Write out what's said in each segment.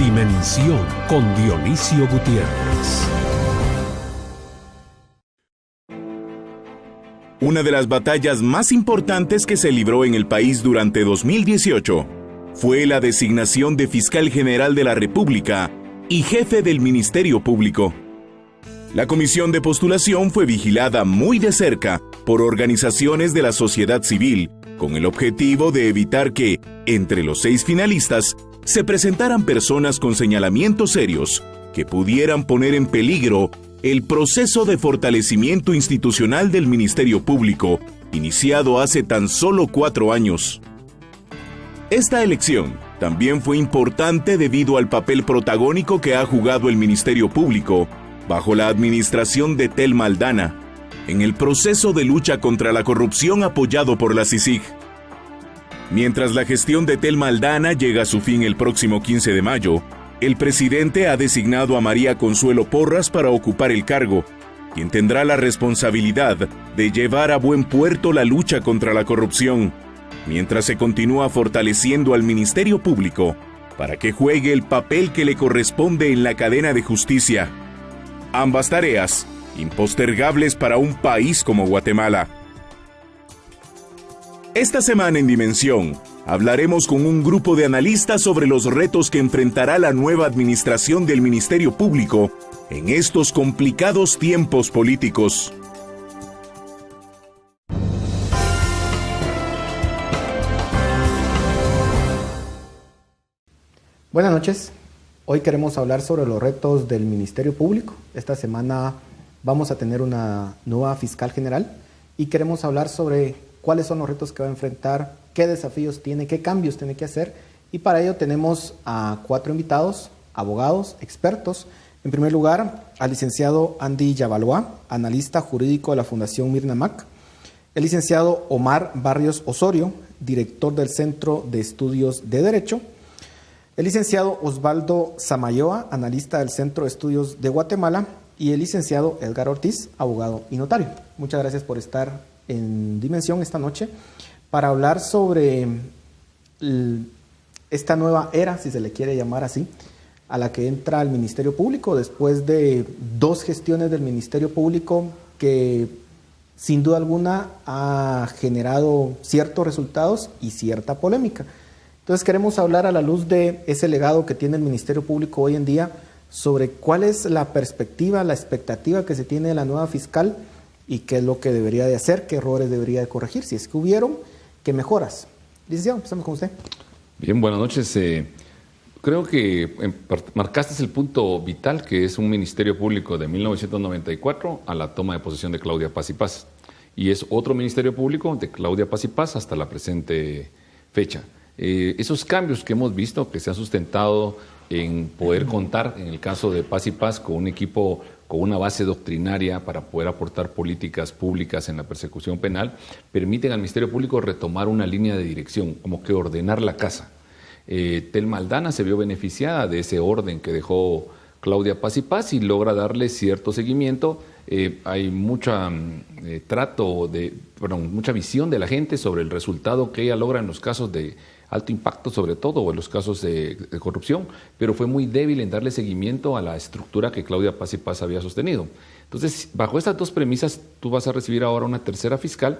Dimensión con Dionisio Gutiérrez. Una de las batallas más importantes que se libró en el país durante 2018 fue la designación de Fiscal General de la República y jefe del Ministerio Público. La comisión de postulación fue vigilada muy de cerca por organizaciones de la sociedad civil, con el objetivo de evitar que, entre los 6 finalistas, se presentaran personas con señalamientos serios que pudieran poner en peligro el proceso de fortalecimiento institucional del Ministerio Público, iniciado hace tan solo 4 años. Esta elección también fue importante debido al papel protagónico que ha jugado el Ministerio Público, bajo la administración de Telma Aldana, en el proceso de lucha contra la corrupción apoyado por la CICIG. Mientras la gestión de Telma Aldana llega a su fin el próximo 15 de mayo, el presidente ha designado a María Consuelo Porras para ocupar el cargo, quien tendrá la responsabilidad de llevar a buen puerto la lucha contra la corrupción, mientras se continúa fortaleciendo al Ministerio Público para que juegue el papel que le corresponde en la cadena de justicia. Ambas tareas, impostergables para un país como Guatemala. Esta semana en Dimensión, hablaremos con un grupo de analistas sobre los retos que enfrentará la nueva administración del Ministerio Público en estos complicados tiempos políticos. Buenas noches. Hoy queremos hablar sobre los retos del Ministerio Público. Esta semana vamos a tener una nueva fiscal general y queremos hablar sobre cuáles son los retos que va a enfrentar, qué desafíos tiene, qué cambios tiene que hacer. Y para ello tenemos a 4 invitados, abogados, expertos. En primer lugar, al licenciado Andy Yavaloa, analista jurídico de la Fundación Mirna Mac. El licenciado Omar Barrios Osorio, director del Centro de Estudios de Derecho. El licenciado Osvaldo Samayoa, analista del Centro de Estudios de Guatemala. Y el licenciado Edgar Ortiz, abogado y notario. Muchas gracias por estar en Dimensión esta noche para hablar sobre esta nueva era, si se le quiere llamar así, a la que entra el Ministerio Público después de 2 gestiones del Ministerio Público que sin duda alguna ha generado ciertos resultados y cierta polémica. Entonces queremos hablar a la luz de ese legado que tiene el Ministerio Público hoy en día sobre cuál es la perspectiva, la expectativa que se tiene de la nueva fiscal y qué es lo que debería de hacer, qué errores debería de corregir, si es que hubieron, qué mejoras. Licenciado, empezamos con usted. Bien, buenas noches. Creo que marcaste el punto vital, que es un Ministerio Público de 1994 a la toma de posesión de Claudia Paz y Paz. Y es otro Ministerio Público de Claudia Paz y Paz hasta la presente fecha. Esos cambios que hemos visto, que se han sustentado en poder contar, en el caso de Paz y Paz, con un equipo con una base doctrinaria para poder aportar políticas públicas en la persecución penal, permiten al Ministerio Público retomar una línea de dirección, como que ordenar la casa. Telma Aldana se vio beneficiada de ese orden que dejó Claudia Paz y Paz y logra darle cierto seguimiento. Hay mucha mucha visión de la gente sobre el resultado que ella logra en los casos de alto impacto, sobre todo, o en los casos de corrupción, pero fue muy débil en darle seguimiento a la estructura que Claudia Paz y Paz había sostenido. Entonces, bajo estas 2 premisas, tú vas a recibir ahora una tercera fiscal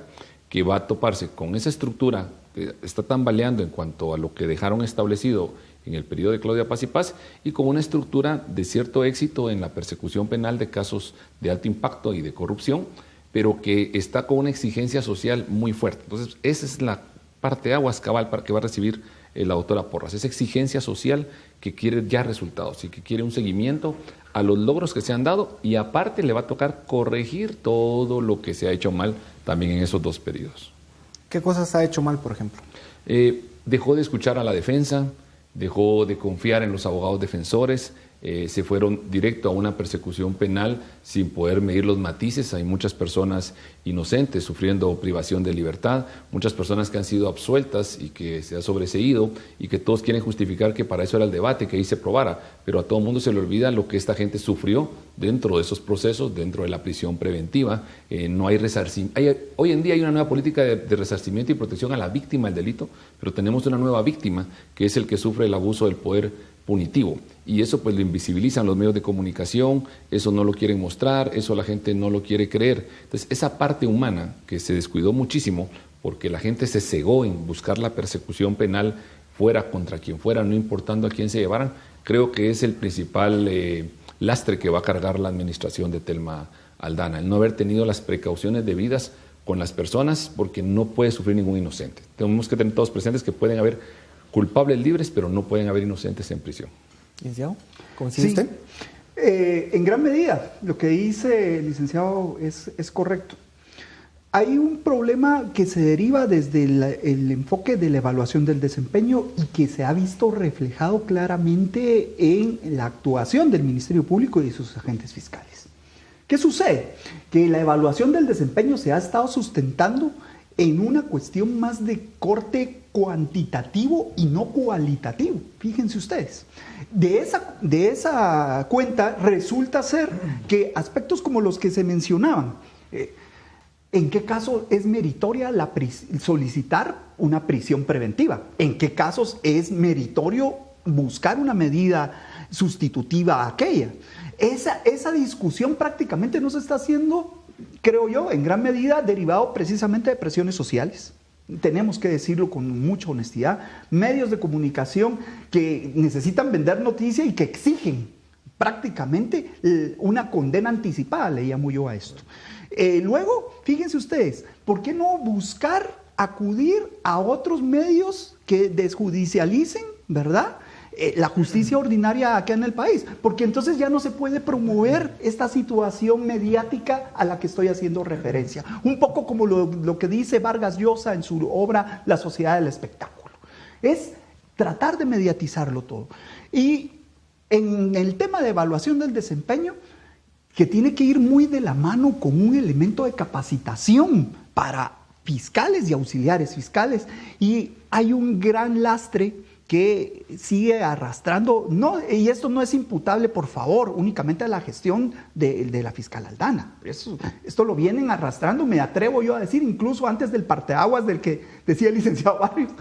que va a toparse con esa estructura que está tambaleando en cuanto a lo que dejaron establecido en el periodo de Claudia Paz y Paz, y con una estructura de cierto éxito en la persecución penal de casos de alto impacto y de corrupción, pero que está con una exigencia social muy fuerte. Entonces, esa es la parte de aguas cabal para que va a recibir la doctora Porras, esa exigencia social que quiere ya resultados y que quiere un seguimiento a los logros que se han dado, y aparte le va a tocar corregir todo lo que se ha hecho mal también en esos 2 periodos. ¿Qué cosas ha hecho mal, por ejemplo? Dejó de escuchar a la defensa, dejó de confiar en los abogados defensores, se fueron directo a una persecución penal sin poder medir los matices. Hay muchas personas inocentes sufriendo privación de libertad, muchas personas que han sido absueltas y que se ha sobreseído y que todos quieren justificar que para eso era el debate, que ahí se probara, pero a todo el mundo se le olvida lo que esta gente sufrió dentro de esos procesos, dentro de la prisión preventiva. No hay resarcimiento. Hoy en día hay una nueva política de resarcimiento y protección a la víctima del delito, pero tenemos una nueva víctima, que es el que sufre el abuso del poder punitivo. Y eso pues lo invisibilizan los medios de comunicación, eso no lo quieren mostrar, eso la gente no lo quiere creer. Entonces esa parte humana que se descuidó muchísimo porque la gente se cegó en buscar la persecución penal fuera contra quien fuera, no importando a quién se llevaran, creo que es el principal lastre que va a cargar la administración de Telma Aldana, el no haber tenido las precauciones debidas con las personas porque no puede sufrir ningún inocente. Tenemos que tener todos presentes que pueden haber culpables libres, pero no pueden haber inocentes en prisión. Licenciado, ¿coincide usted? En gran medida, lo que dice el licenciado es correcto. Hay un problema que se deriva desde el enfoque de la evaluación del desempeño y que se ha visto reflejado claramente en la actuación del Ministerio Público y de sus agentes fiscales. ¿Qué sucede? Que la evaluación del desempeño se ha estado sustentando en una cuestión más de corte cuantitativo y no cualitativo. Fíjense ustedes. De esa cuenta resulta ser que aspectos como los que se mencionaban, ¿en qué caso es meritoria solicitar una prisión preventiva? ¿En qué casos es meritorio buscar una medida sustitutiva a aquella? Esa discusión prácticamente no se está haciendo, creo yo, en gran medida derivado precisamente de presiones sociales. Tenemos que decirlo con mucha honestidad. Medios de comunicación que necesitan vender noticia y que exigen prácticamente una condena anticipada, le llamo yo a esto. Luego, fíjense ustedes, ¿por qué no buscar acudir a otros medios que desjudicialicen, ¿verdad?, la justicia ordinaria acá en el país? Porque entonces ya no se puede promover esta situación mediática a la que estoy haciendo referencia. Un poco como lo que dice Vargas Llosa en su obra La Sociedad del Espectáculo. Es tratar de mediatizarlo todo. Y en el tema de evaluación del desempeño, que tiene que ir muy de la mano con un elemento de capacitación para fiscales y auxiliares fiscales. Y hay un gran lastre que sigue arrastrando, y esto no es imputable, por favor, únicamente a la gestión de la fiscal Aldana. Esto lo vienen arrastrando, me atrevo yo a decir, incluso antes del parteaguas del que decía el licenciado Barrios,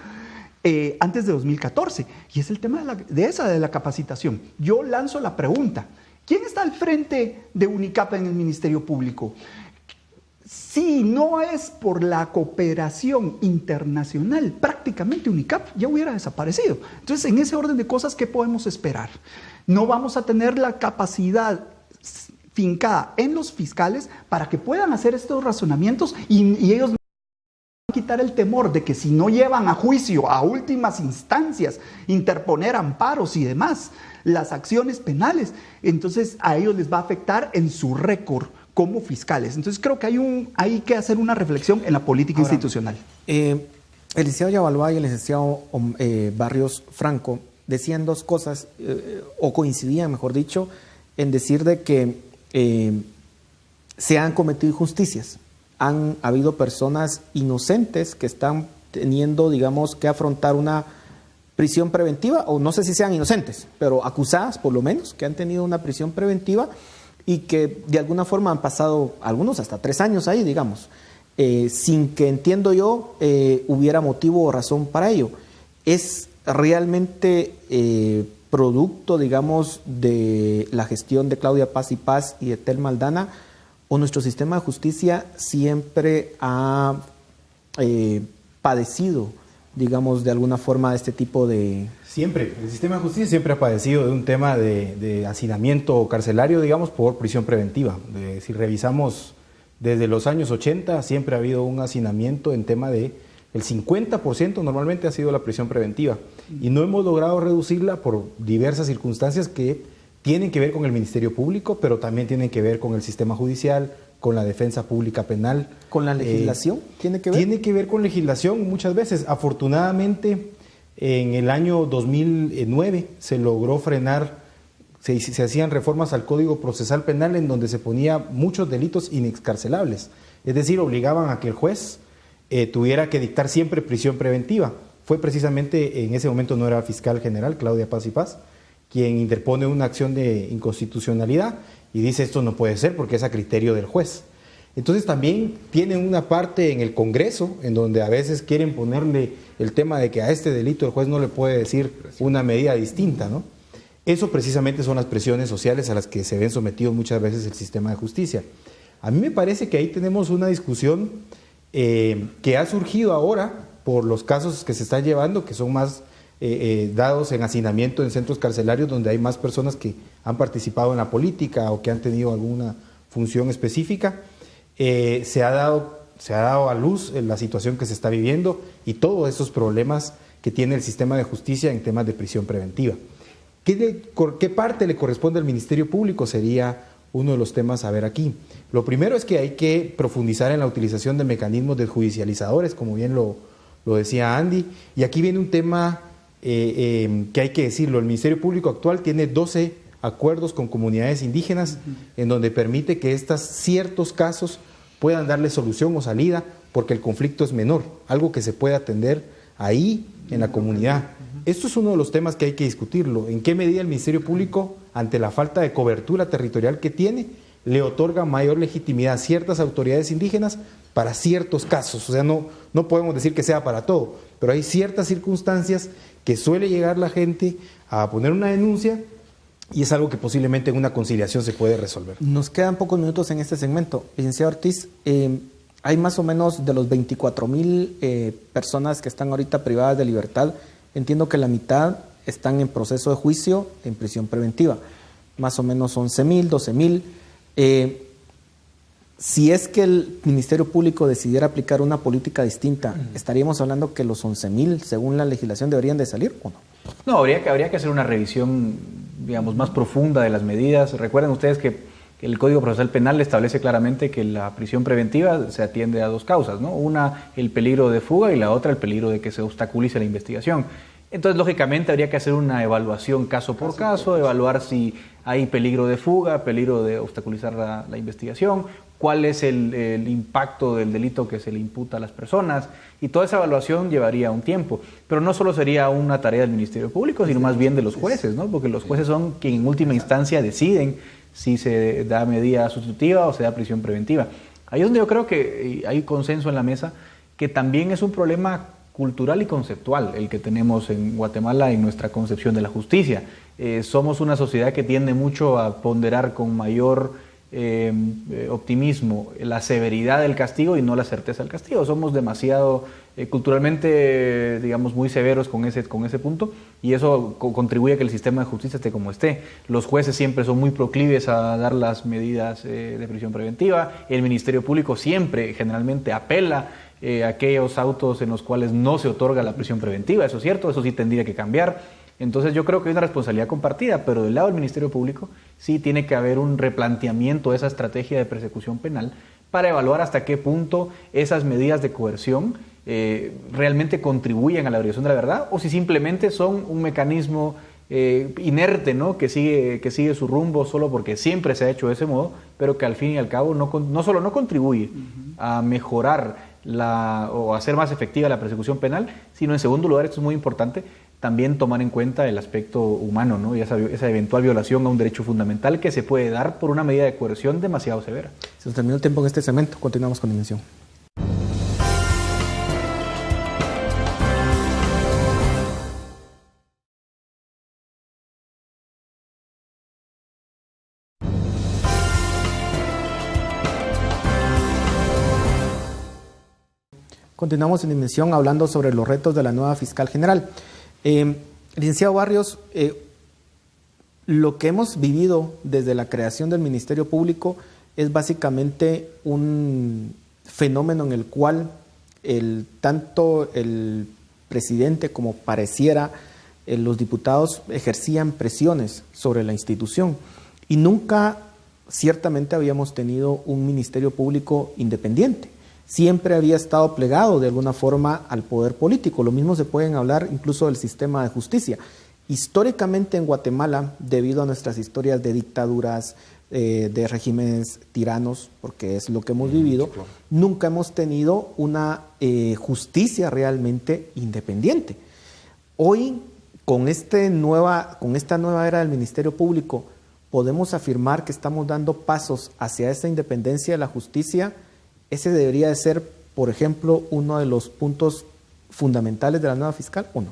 antes de 2014. Y es el tema de la capacitación. Yo lanzo la pregunta, ¿quién está al frente de UNICAP en el Ministerio Público? Si no es por la cooperación internacional, prácticamente UNICAP ya hubiera desaparecido. Entonces, en ese orden de cosas, ¿qué podemos esperar? No vamos a tener la capacidad fincada en los fiscales para que puedan hacer estos razonamientos y ellos van a quitar el temor de que si no llevan a juicio a últimas instancias, interponer amparos y demás, las acciones penales, entonces a ellos les va a afectar en su récord como fiscales. Entonces creo que hay que hacer una reflexión en la política institucional. El licenciado Yabalbá y el licenciado Barrios Franco decían dos cosas, o coincidían, mejor dicho, en decir de que se han cometido injusticias. Han habido personas inocentes que están teniendo, digamos, que afrontar una prisión preventiva, o no sé si sean inocentes, pero acusadas por lo menos, que han tenido una prisión preventiva y que de alguna forma han pasado algunos hasta 3 años ahí, digamos, sin que, entiendo yo, hubiera motivo o razón para ello. ¿Es realmente producto, digamos, de la gestión de Claudia Paz y Paz y de Telma Aldana, o nuestro sistema de justicia siempre ha padecido, digamos, de alguna forma este tipo de... Siempre, el sistema de justicia siempre ha padecido de un tema de hacinamiento carcelario, digamos, por prisión preventiva. Si revisamos desde los años 80, siempre ha habido un hacinamiento en tema de... El 50% normalmente ha sido la prisión preventiva y no hemos logrado reducirla por diversas circunstancias que tienen que ver con el Ministerio Público, pero también tienen que ver con el sistema judicial, con la defensa pública penal. ¿Con la legislación tiene que ver? Tiene que ver con legislación muchas veces. Afortunadamente, en el año 2009 se logró frenar, se hacían reformas al Código Procesal Penal en donde se ponía muchos delitos inexcarcelables. Es decir, obligaban a que el juez tuviera que dictar siempre prisión preventiva. Fue precisamente, en ese momento no era fiscal general, Claudia Paz y Paz, quien interpone una acción de inconstitucionalidad y dice esto no puede ser porque es a criterio del juez. Entonces también tienen una parte en el Congreso en donde a veces quieren ponerle el tema de que a este delito el juez no le puede decir una medida distinta, ¿no? Eso precisamente son las presiones sociales a las que se ven sometidos muchas veces el sistema de justicia. A mí me parece que ahí tenemos una discusión que ha surgido ahora por los casos que se están llevando, que son más dados en hacinamiento en centros carcelarios donde hay más personas que han participado en la política o que han tenido alguna función específica. Se ha dado a luz la situación que se está viviendo y todos esos problemas que tiene el sistema de justicia en temas de prisión preventiva. ¿Qué parte le corresponde al Ministerio Público? Sería uno de los temas a ver aquí. Lo primero es que hay que profundizar en la utilización de mecanismos desjudicializadores, como bien lo decía Andy, y aquí viene un tema que hay que decirlo. El Ministerio Público actual tiene 12 acuerdos con comunidades indígenas en donde permite que ciertos casos puedan darle solución o salida porque el conflicto es menor, algo que se puede atender ahí en la comunidad. Esto es uno de los temas que hay que discutirlo. ¿En qué medida el Ministerio Público, ante la falta de cobertura territorial que tiene, le otorga mayor legitimidad a ciertas autoridades indígenas para ciertos casos? O sea, no podemos decir que sea para todo, pero hay ciertas circunstancias que suele llegar la gente a poner una denuncia y es algo que posiblemente en una conciliación se puede resolver. Nos quedan pocos minutos en este segmento. Licenciado Ortiz, hay más o menos de los 24,000 personas que están ahorita privadas de libertad, entiendo que la mitad están en proceso de juicio en prisión preventiva, más o menos 11,000, 12,000. Si es que el Ministerio Público decidiera aplicar una política distinta, ¿estaríamos hablando que los 11,000, según la legislación, deberían de salir o no? No, habría que hacer una revisión, digamos, más profunda de las medidas. Recuerden ustedes que el Código Procesal Penal establece claramente que la prisión preventiva se atiende a dos causas, ¿no? Una, el peligro de fuga, y la otra, el peligro de que se obstaculice la investigación. Entonces, lógicamente, habría que hacer una evaluación caso por caso, evaluar si hay peligro de fuga, peligro de obstaculizar la investigación, cuál es el impacto del delito que se le imputa a las personas, y toda esa evaluación llevaría un tiempo. Pero no solo sería una tarea del Ministerio Público, sino más bien de los jueces, ¿no? Porque los jueces son quienes en última instancia deciden si se da medida sustitutiva o se da prisión preventiva. Ahí es donde yo creo que hay consenso en la mesa, que también es un problema cultural y conceptual el que tenemos en Guatemala en nuestra concepción de la justicia. Somos una sociedad que tiende mucho a ponderar con mayor optimismo la severidad del castigo y no la certeza del castigo. Somos demasiado culturalmente, digamos, muy severos con ese punto, y eso contribuye a que el sistema de justicia esté como esté. Los jueces siempre son muy proclives a dar las medidas de prisión preventiva. El Ministerio Público siempre, generalmente, apela a aquellos autos en los cuales no se otorga la prisión preventiva. Eso es cierto, eso sí tendría que cambiar. Entonces yo creo que hay una responsabilidad compartida, pero del lado del Ministerio Público sí tiene que haber un replanteamiento de esa estrategia de persecución penal para evaluar hasta qué punto esas medidas de coerción realmente contribuyen a la averiguación de la verdad, o si simplemente son un mecanismo inerte, ¿no? que sigue su rumbo solo porque siempre se ha hecho de ese modo, pero que al fin y al cabo no solo no contribuye a mejorar o hacer más efectiva la persecución penal, sino en segundo lugar, esto es muy importante, también tomar en cuenta el aspecto humano, ¿no? Y esa eventual violación a un derecho fundamental que se puede dar por una medida de coerción demasiado severa. Se nos terminó el tiempo en este segmento, continuamos con Dimensión. Continuamos en Dimensión hablando sobre los retos de la nueva fiscal general. Licenciado Barrios, lo que hemos vivido desde la creación del Ministerio Público es básicamente un fenómeno en el cual tanto el presidente como pareciera los diputados ejercían presiones sobre la institución, y nunca ciertamente habíamos tenido un Ministerio Público independiente. Siempre había estado plegado de alguna forma al poder político. Lo mismo se pueden hablar incluso del sistema de justicia. Históricamente en Guatemala, debido a nuestras historias de dictaduras, de regímenes tiranos, porque es lo que hemos vivido, nunca hemos tenido una justicia realmente independiente. Hoy, con esta nueva era del Ministerio Público, podemos afirmar que estamos dando pasos hacia esa independencia de la justicia. ¿Ese debería de ser, por ejemplo, uno de los puntos fundamentales de la nueva fiscal o no?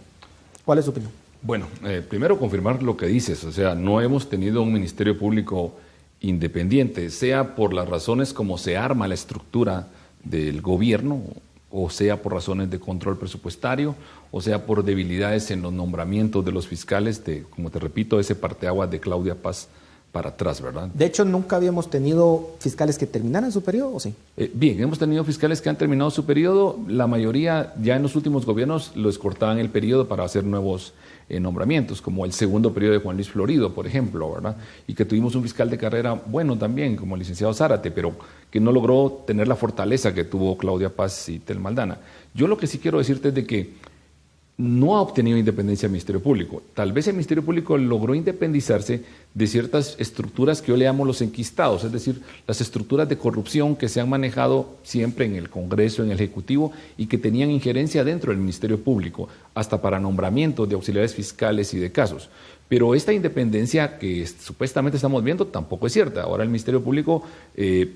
¿Cuál es su opinión? Bueno, primero confirmar lo que dices, o sea, no hemos tenido un Ministerio Público independiente, sea por las razones como se arma la estructura del gobierno, o sea por razones de control presupuestario, o sea por debilidades en los nombramientos de los fiscales, como te repito, ese parteaguas de Claudia Paz para atrás, ¿verdad? De hecho, nunca habíamos tenido fiscales que terminaran su periodo, ¿o sí? Bien, hemos tenido fiscales que han terminado su periodo, la mayoría ya en los últimos gobiernos los cortaban el periodo para hacer nuevos nombramientos, como el segundo periodo de Juan Luis Florido, por ejemplo, ¿verdad? Y que tuvimos un fiscal de carrera bueno también, como el licenciado Zárate, pero que no logró tener la fortaleza que tuvo Claudia Paz y Tel Maldana. Yo lo que sí quiero decirte es de que no ha obtenido independencia el Ministerio Público. Tal vez el Ministerio Público logró independizarse de ciertas estructuras que yo le llamo los enquistados, es decir, las estructuras de corrupción que se han manejado siempre en el Congreso, en el Ejecutivo, y que tenían injerencia dentro del Ministerio Público, hasta para nombramientos de auxiliares fiscales y de casos. Pero esta independencia que supuestamente estamos viendo tampoco es cierta. Ahora el Ministerio Público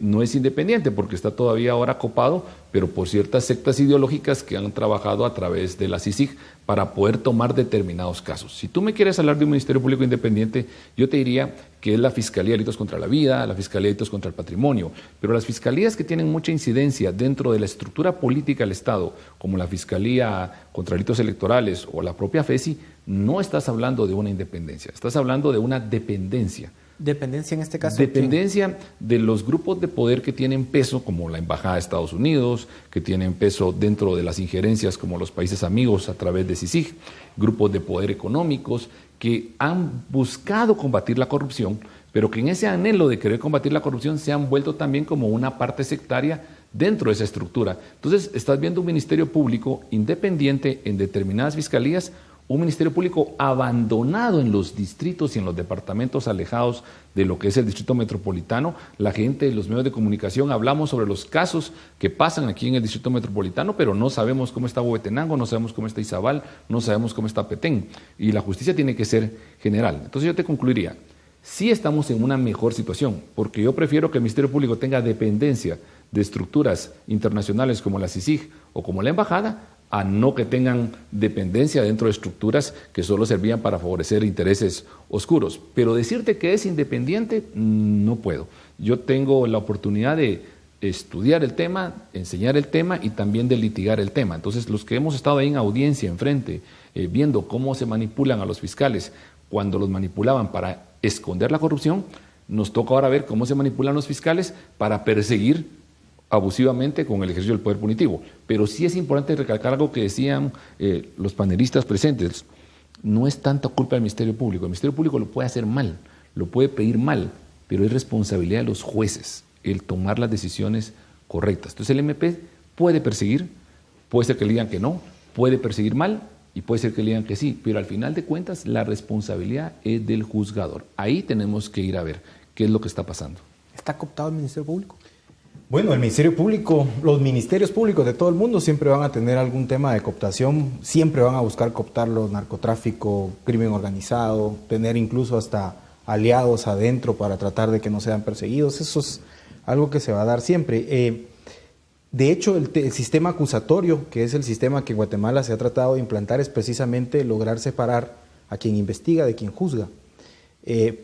no es independiente porque está todavía ahora copado, pero por ciertas sectas ideológicas que han trabajado a través de la CICIG para poder tomar determinados casos. Si tú me quieres hablar de un Ministerio Público independiente, yo te diría que es la Fiscalía de Delitos contra la Vida, la Fiscalía de Delitos contra el Patrimonio, pero las fiscalías que tienen mucha incidencia dentro de la estructura política del Estado, como la Fiscalía contra Delitos Electorales o la propia FESI, no estás hablando de una independencia, estás hablando de una dependencia. ¿Dependencia en este caso? Dependencia de los grupos de poder que tienen peso, como la Embajada de Estados Unidos, que tienen peso dentro de las injerencias como los países amigos a través de CICIG, grupos de poder económicos que han buscado combatir la corrupción, pero que en ese anhelo de querer combatir la corrupción se han vuelto también como una parte sectaria dentro de esa estructura. Entonces, estás viendo un Ministerio Público independiente en determinadas fiscalías, un Ministerio Público abandonado en los distritos y en los departamentos alejados de lo que es el Distrito Metropolitano. La gente de los medios de comunicación hablamos sobre los casos que pasan aquí en el Distrito Metropolitano, pero no sabemos cómo está Huehuetenango, no sabemos cómo está Izabal, no sabemos cómo está Petén. Y la justicia tiene que ser general. Entonces yo te concluiría, sí estamos en una mejor situación, porque yo prefiero que el Ministerio Público tenga dependencia de estructuras internacionales como la CICIG o como la Embajada, a no que tengan dependencia dentro de estructuras que solo servían para favorecer intereses oscuros. Pero decirte que es independiente, no puedo. Yo tengo la oportunidad de estudiar el tema, enseñar el tema y también de litigar el tema. Entonces, los que hemos estado ahí en audiencia, enfrente, viendo cómo se manipulan a los fiscales, cuando los manipulaban para esconder la corrupción, nos toca ahora ver cómo se manipulan los fiscales para perseguir abusivamente con el ejercicio del poder punitivo. Pero sí es importante recalcar algo que decían los panelistas presentes. No es tanta culpa del Ministerio Público. El Ministerio Público lo puede hacer mal, lo puede pedir mal, pero es responsabilidad de los jueces el tomar las decisiones correctas. Entonces el MP puede perseguir, puede ser que le digan que no, puede perseguir mal y puede ser que le digan que sí, pero al final de cuentas la responsabilidad es del juzgador. Ahí tenemos que ir a ver qué es lo que está pasando. ¿Está cooptado el Ministerio Público? Bueno, el Ministerio Público, los ministerios públicos de todo el mundo siempre van a tener algún tema de cooptación, siempre van a buscar cooptarlo, narcotráfico, crimen organizado, tener incluso hasta aliados adentro para tratar de que no sean perseguidos. Eso es algo que se va a dar siempre. De hecho, el sistema acusatorio, que es el sistema que en Guatemala se ha tratado de implantar, es precisamente lograr separar a quien investiga de quien juzga.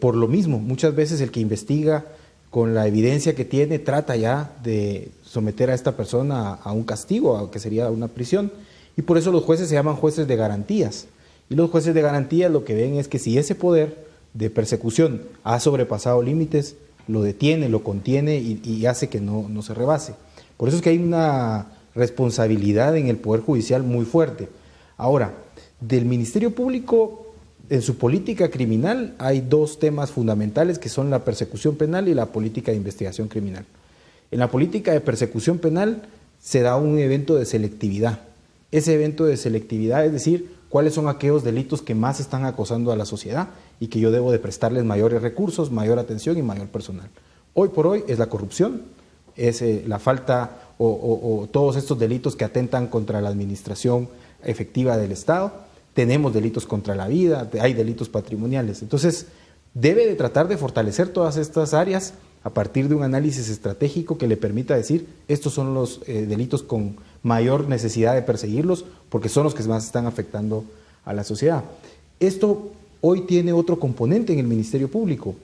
Por lo mismo, muchas veces el que investiga, con la evidencia que tiene, trata ya de someter a esta persona a un castigo, que sería una prisión, y por eso los jueces se llaman jueces de garantías. Y los jueces de garantías lo que ven es que si ese poder de persecución ha sobrepasado límites, lo detiene, lo contiene y hace que no se rebase. Por eso es que hay una responsabilidad en el Poder Judicial muy fuerte. Ahora, del Ministerio Público, en su política criminal hay dos temas fundamentales que son la persecución penal y la política de investigación criminal. En la política de persecución penal se da un evento de selectividad. Ese evento de selectividad es decir, cuáles son aquellos delitos que más están acosando a la sociedad y que yo debo de prestarles mayores recursos, mayor atención y mayor personal. Hoy por hoy es la corrupción, es la falta o todos estos delitos que atentan contra la administración efectiva del Estado. Tenemos delitos contra la vida, hay delitos patrimoniales. Entonces, debe de tratar de fortalecer todas estas áreas a partir de un análisis estratégico que le permita decir, estos son los delitos con mayor necesidad de perseguirlos, porque son los que más están afectando a la sociedad. Esto hoy tiene otro componente en el Ministerio Público,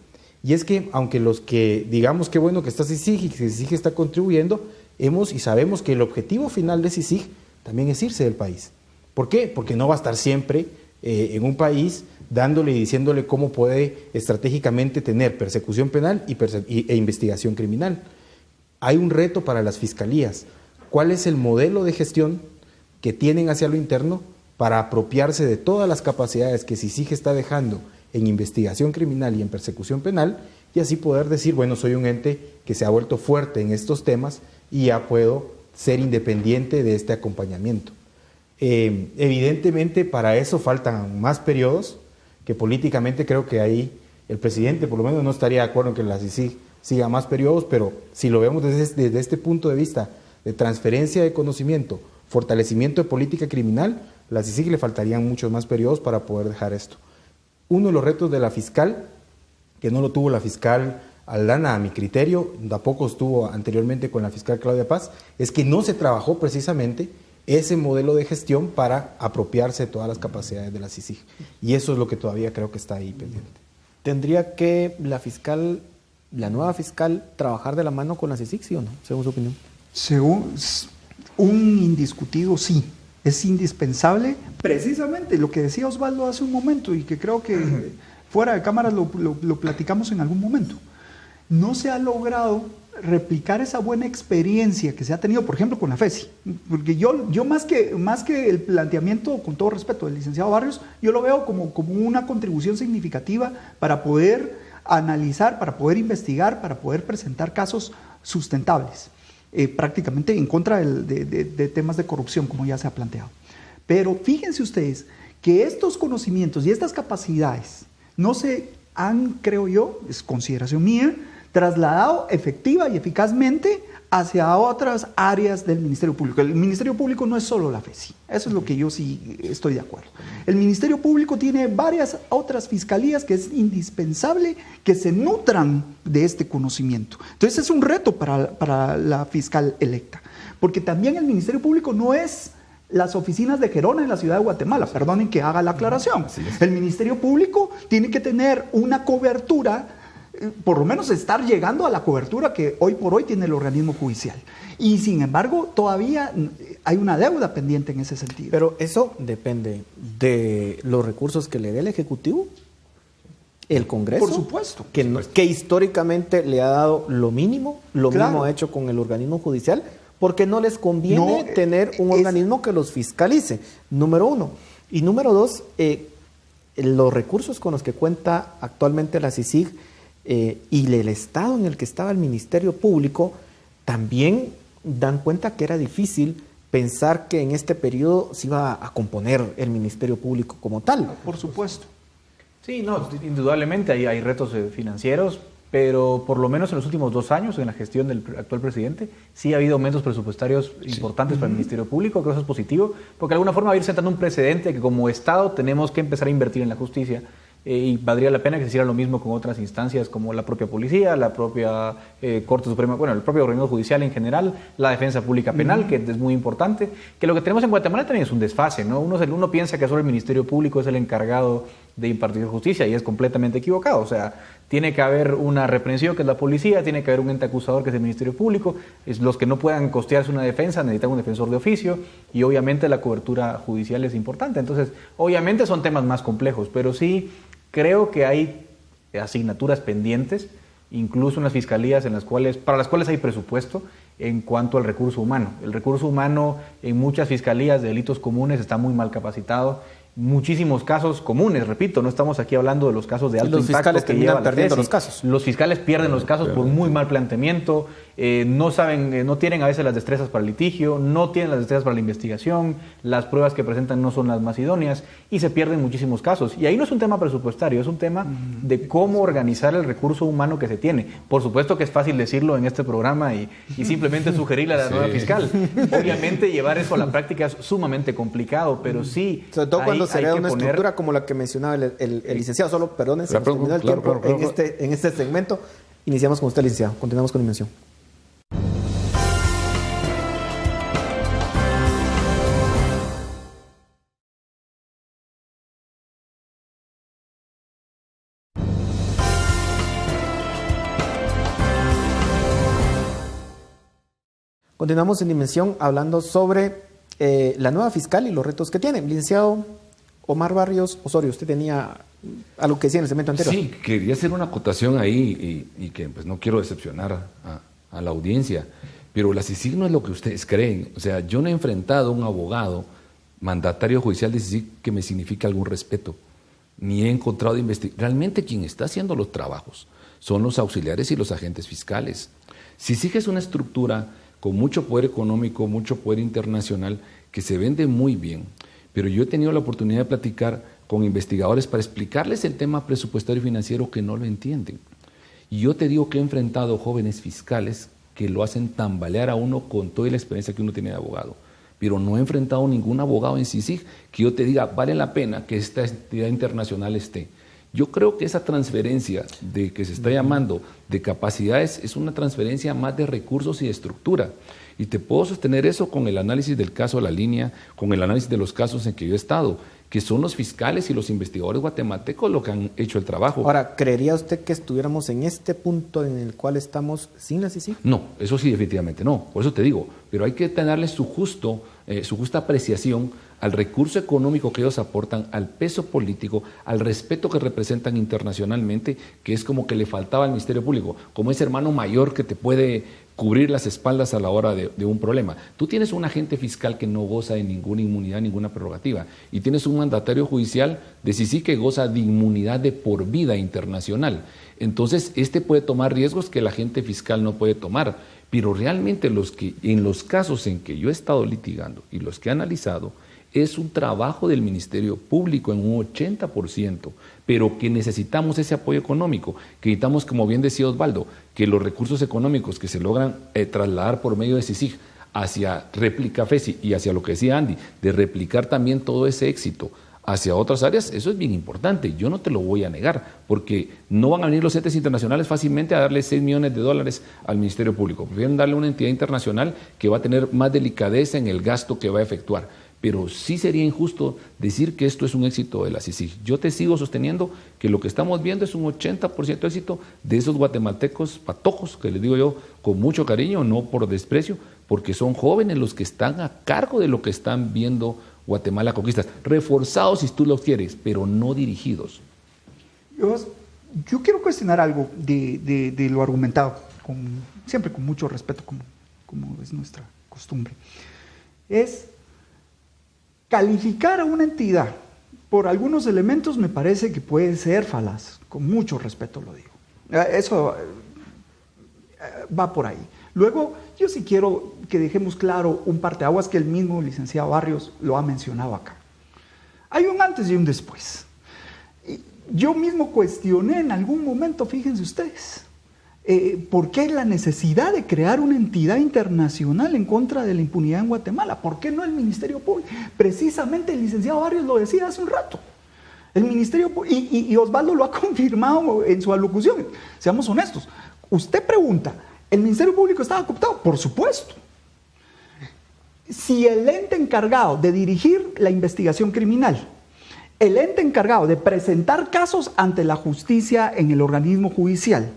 y es que aunque los que digamos que bueno que está CICIG y que CICIG está contribuyendo, hemos y sabemos que el objetivo final de CICIG también es irse del país. ¿Por qué? Porque no va a estar siempre en un país dándole y diciéndole cómo puede estratégicamente tener persecución penal e investigación criminal. Hay un reto para las fiscalías. ¿Cuál es el modelo de gestión que tienen hacia lo interno para apropiarse de todas las capacidades que CICIG está dejando en investigación criminal y en persecución penal, y así poder decir, bueno, soy un ente que se ha vuelto fuerte en estos temas y ya puedo ser independiente de este acompañamiento? Evidentemente para eso faltan más periodos, que políticamente creo que ahí el presidente por lo menos no estaría de acuerdo en que la CICIG siga más periodos, pero si lo vemos desde este punto de vista de transferencia de conocimiento, fortalecimiento de política criminal, a la CICIG le faltarían muchos más periodos para poder dejar esto. Uno de los retos de la fiscal, que no lo tuvo la fiscal Aldana a mi criterio, tampoco estuvo anteriormente con la fiscal Claudia Paz, es que no se trabajó precisamente ese modelo de gestión para apropiarse de todas las capacidades de la CICIG. Y eso es lo que todavía creo que está ahí pendiente. ¿Tendría que la nueva fiscal, trabajar de la mano con la CICIG, sí o no, según su opinión? Según un indiscutido sí, es indispensable, precisamente lo que decía Osvaldo hace un momento y que creo que fuera de cámara lo platicamos en algún momento. No se ha logrado replicar esa buena experiencia que se ha tenido, por ejemplo, con la FESI. Porque yo más que el planteamiento, con todo respeto, del licenciado Barrios, yo lo veo como una contribución significativa para poder analizar, para poder investigar, para poder presentar casos sustentables, prácticamente en contra de temas de corrupción, como ya se ha planteado. Pero fíjense ustedes que estos conocimientos y estas capacidades no se han, creo yo, es consideración mía, trasladado efectiva y eficazmente hacia otras áreas del Ministerio Público. El Ministerio Público no es solo la FESI, eso es lo que yo sí estoy de acuerdo. El Ministerio Público tiene varias otras fiscalías que es indispensable que se nutran de este conocimiento. Entonces es un reto para la fiscal electa, porque también el Ministerio Público no es las oficinas de Gerona en la ciudad de Guatemala, perdonen que haga la aclaración. El Ministerio Público tiene que tener una cobertura, por lo menos estar llegando a la cobertura que hoy por hoy tiene el organismo judicial. Y sin embargo, todavía hay una deuda pendiente en ese sentido. Pero eso depende de los recursos que le dé el Ejecutivo, el Congreso. Por supuesto. Que históricamente le ha dado lo mínimo ha hecho con el organismo judicial, porque no les conviene tener un organismo que los fiscalice, número uno. Y número dos, los recursos con los que cuenta actualmente la CICIG y el estado en el que estaba el Ministerio Público también dan cuenta que era difícil pensar que en este periodo se iba a componer el Ministerio Público como tal. Por supuesto. Sí, no, indudablemente hay retos financieros, pero por lo menos en los últimos 2 años, en la gestión del actual presidente, sí ha habido aumentos presupuestarios importantes para el Ministerio Público, creo que eso es positivo, porque de alguna forma va a ir sentando un precedente que como Estado tenemos que empezar a invertir en la justicia. Y valdría la pena que se hiciera lo mismo con otras instancias como la propia policía, la propia Corte Suprema, bueno, el propio organismo judicial en general, la defensa pública penal, que es muy importante, que lo que tenemos en Guatemala también es un desfase, ¿no? Uno piensa que solo el Ministerio Público es el encargado de impartir justicia y es completamente equivocado, o sea, tiene que haber una reprensión que es la policía, tiene que haber un ente acusador que es el Ministerio Público, los que no puedan costearse una defensa necesitan un defensor de oficio y obviamente la cobertura judicial es importante, entonces obviamente son temas más complejos, pero sí creo que hay asignaturas pendientes, incluso en las fiscalías para las cuales hay presupuesto en cuanto al recurso humano. El recurso humano en muchas fiscalías de delitos comunes está muy mal capacitado. Muchísimos casos comunes, repito, no estamos aquí hablando de los casos de alto impacto. Los fiscales terminan perdiendo los casos. Los fiscales pierden los casos por muy mal planteamiento, no tienen a veces las destrezas para el litigio, no tienen las destrezas para la investigación, las pruebas que presentan no son las más idóneas y se pierden muchísimos casos. Y ahí no es un tema presupuestario, es un tema de cómo organizar el recurso humano que se tiene. Por supuesto que es fácil decirlo en este programa y simplemente sugerirle a la nueva fiscal. Obviamente llevar eso a la práctica es sumamente complicado, pero sí... Sobre todo cuando se vea una estructura como la que mencionaba el licenciado. Solo, perdón, se nos terminó el tiempo en este segmento. Iniciamos con usted, licenciado. Continuamos con la invención. Continuamos en Dimensión hablando sobre la nueva fiscal y los retos que tiene. Licenciado Omar Barrios Osorio, usted tenía algo que decía en el segmento anterior. Sí, quería hacer una acotación ahí y que pues no quiero decepcionar a la audiencia, pero la CICIG no es lo que ustedes creen. O sea, yo no he enfrentado a un abogado mandatario judicial de CICIG que me signifique algún respeto, ni he encontrado realmente quien está haciendo los trabajos son los auxiliares y los agentes fiscales. CICIG es una estructura con mucho poder económico, mucho poder internacional, que se vende muy bien, pero yo he tenido la oportunidad de platicar con investigadores para explicarles el tema presupuestario y financiero que no lo entienden. Y yo te digo que he enfrentado jóvenes fiscales que lo hacen tambalear a uno con toda la experiencia que uno tiene de abogado, pero no he enfrentado a ningún abogado en CICIG que yo te diga, vale la pena que esta entidad internacional esté. Yo creo que esa transferencia de que se está llamando de capacidades es una transferencia más de recursos y de estructura. Y te puedo sostener eso con el análisis del caso de La Línea, con el análisis de los casos en que yo he estado, que son los fiscales y los investigadores guatemaltecos los que han hecho el trabajo. Ahora, ¿creería usted que estuviéramos en este punto en el cual estamos sin la CICIG? No, eso sí, definitivamente no. Por eso te digo, pero hay que tenerle su justa apreciación al recurso económico que ellos aportan, al peso político, al respeto que representan internacionalmente, que es como que le faltaba al Ministerio Público, como ese hermano mayor que te puede cubrir las espaldas a la hora de un problema. Tú tienes un agente fiscal que no goza de ninguna inmunidad, ninguna prerrogativa, y tienes un mandatario judicial de CICIG que goza de inmunidad de por vida internacional. Entonces, puede tomar riesgos que el agente fiscal no puede tomar, pero realmente en los casos en que yo he estado litigando y los que he analizado, es un trabajo del Ministerio Público en un 80%, pero que necesitamos ese apoyo económico, que necesitamos, como bien decía Osvaldo, que los recursos económicos que se logran trasladar por medio de CICIG hacia Réplica FESI y hacia lo que decía Andy, de replicar también todo ese éxito hacia otras áreas, eso es bien importante, yo no te lo voy a negar, porque no van a venir los entes internacionales fácilmente a darle $6 millones al Ministerio Público, prefieren darle a una entidad internacional que va a tener más delicadeza en el gasto que va a efectuar. Pero sí sería injusto decir que esto es un éxito de la CICIG. Yo te sigo sosteniendo que lo que estamos viendo es un 80% de éxito de esos guatemaltecos patojos, que les digo yo con mucho cariño, no por desprecio, porque son jóvenes los que están a cargo de lo que están viendo Guatemala Conquistas, reforzados si tú los quieres, pero no dirigidos. Yo quiero cuestionar algo de lo argumentado, siempre con mucho respeto, como es nuestra costumbre. Es calificar a una entidad por algunos elementos me parece que puede ser falaz, con mucho respeto lo digo. Eso va por ahí. Luego, yo sí quiero que dejemos claro un parteaguas que el mismo licenciado Barrios lo ha mencionado acá. Hay un antes y un después. Yo mismo cuestioné en algún momento, fíjense ustedes, ¿por qué la necesidad de crear una entidad internacional en contra de la impunidad en Guatemala? ¿Por qué no el Ministerio Público? Precisamente el licenciado Barrios lo decía hace un rato. El Ministerio Público, y Osvaldo lo ha confirmado en su alocución, seamos honestos. Usted pregunta, ¿el Ministerio Público estaba cooptado? Por supuesto. Si el ente encargado de dirigir la investigación criminal, el ente encargado de presentar casos ante la justicia en el organismo judicial,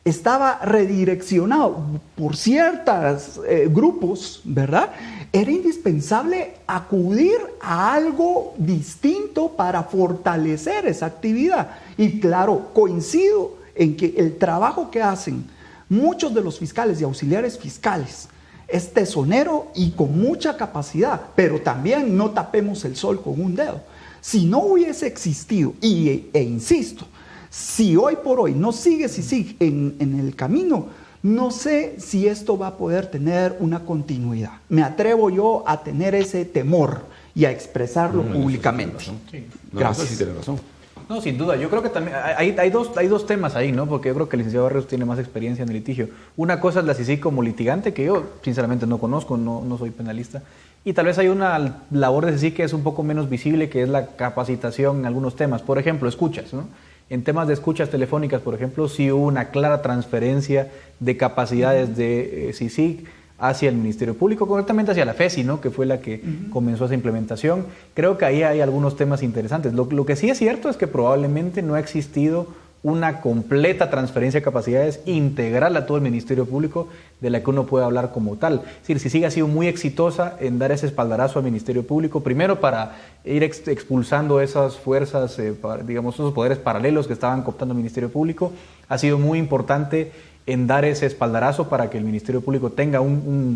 estaba redireccionado por ciertos grupos, ¿verdad? Era indispensable acudir a algo distinto para fortalecer esa actividad. Y claro, coincido en que el trabajo que hacen muchos de los fiscales y auxiliares fiscales es tesonero y con mucha capacidad, pero también no tapemos el sol con un dedo. Si no hubiese existido, e insisto, si hoy por hoy no sigue CICIG en el camino, no sé si esto va a poder tener una continuidad. Me atrevo yo a tener ese temor y a expresarlo públicamente. Sí. Gracias. Sí tiene razón. No, sin duda. Yo creo que también hay dos temas ahí, ¿no? Porque yo creo que el licenciado Barrios tiene más experiencia en el litigio. Una cosa es la CICIG como litigante, que yo sinceramente no conozco, no soy penalista. Y tal vez hay una labor de CICIG que es un poco menos visible, que es la capacitación en algunos temas. Por ejemplo, escuchas, ¿no? En temas de escuchas telefónicas, por ejemplo, sí hubo una clara transferencia de capacidades de CICIG hacia el Ministerio Público, concretamente hacia la FESI, ¿no? Que fue la que comenzó esa implementación. Creo que ahí hay algunos temas interesantes. Lo que sí es cierto es que probablemente no ha existido una completa transferencia de capacidades integral a todo el Ministerio Público de la que uno puede hablar como tal. Es decir, si sigue ha sido muy exitosa en dar ese espaldarazo al Ministerio Público, primero para ir expulsando esas fuerzas, digamos, esos poderes paralelos que estaban cooptando el Ministerio Público, ha sido muy importante en dar ese espaldarazo para que el Ministerio Público tenga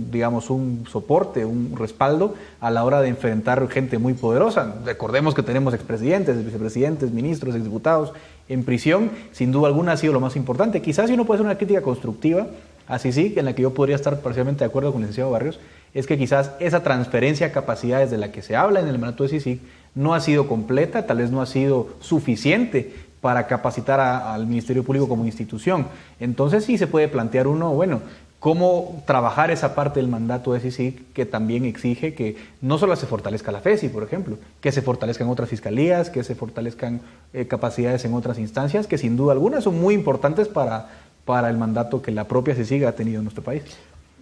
digamos, un soporte, un respaldo a la hora de enfrentar gente muy poderosa. Recordemos que tenemos expresidentes, vicepresidentes, ministros, exdiputados en prisión. Sin duda alguna ha sido lo más importante. Quizás si uno puede hacer una crítica constructiva a CICIG, en la que yo podría estar parcialmente de acuerdo con el licenciado Barrios, es que quizás esa transferencia de capacidades de la que se habla en el mandato de CICIG no ha sido completa, tal vez no ha sido suficiente para capacitar al Ministerio Público como institución. Entonces sí se puede plantear uno, bueno, cómo trabajar esa parte del mandato de CICIG que también exige que no solo se fortalezca la FESI, por ejemplo, que se fortalezcan otras fiscalías, que se fortalezcan capacidades en otras instancias, que sin duda alguna son muy importantes para el mandato que la propia CICIG ha tenido en nuestro país.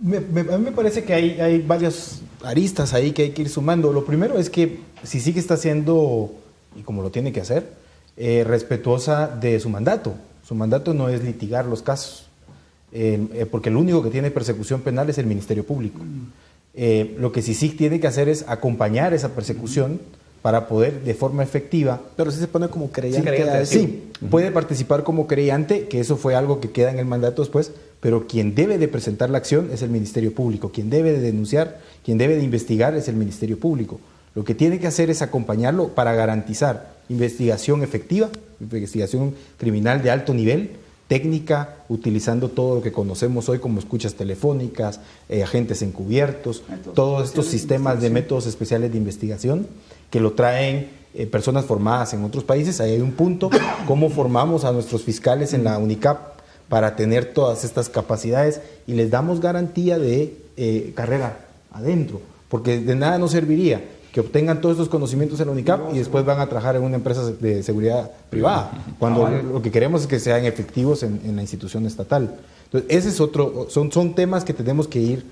A mí me parece que hay varias aristas ahí que hay que ir sumando. Lo primero es que CICIG está haciendo, y como lo tiene que hacer, respetuosa de su mandato. Su mandato no es litigar los casos, porque el único que tiene persecución penal es el Ministerio Público. Lo que CICIG tiene que hacer es acompañar esa persecución para poder de forma efectiva... Pero si se pone como creyente. Sí, puede participar como creyente, que eso fue algo que queda en el mandato después, pero quien debe de presentar la acción es el Ministerio Público, quien debe de denunciar, quien debe de investigar es el Ministerio Público. Lo que tiene que hacer es acompañarlo para garantizar investigación efectiva, investigación criminal de alto nivel, técnica, utilizando todo lo que conocemos hoy como escuchas telefónicas, agentes encubiertos, todos estos sistemas de métodos especiales de investigación que lo traen personas formadas en otros países. Ahí hay un punto, cómo formamos a nuestros fiscales en la UNICAP para tener todas estas capacidades y les damos garantía de carrera adentro, porque de nada nos serviría que obtengan todos estos conocimientos en la UNICAP y después van a trabajar en una empresa de seguridad privada, cuando lo que queremos es que sean efectivos en la institución estatal. Entonces, ese es otro, son temas que tenemos que ir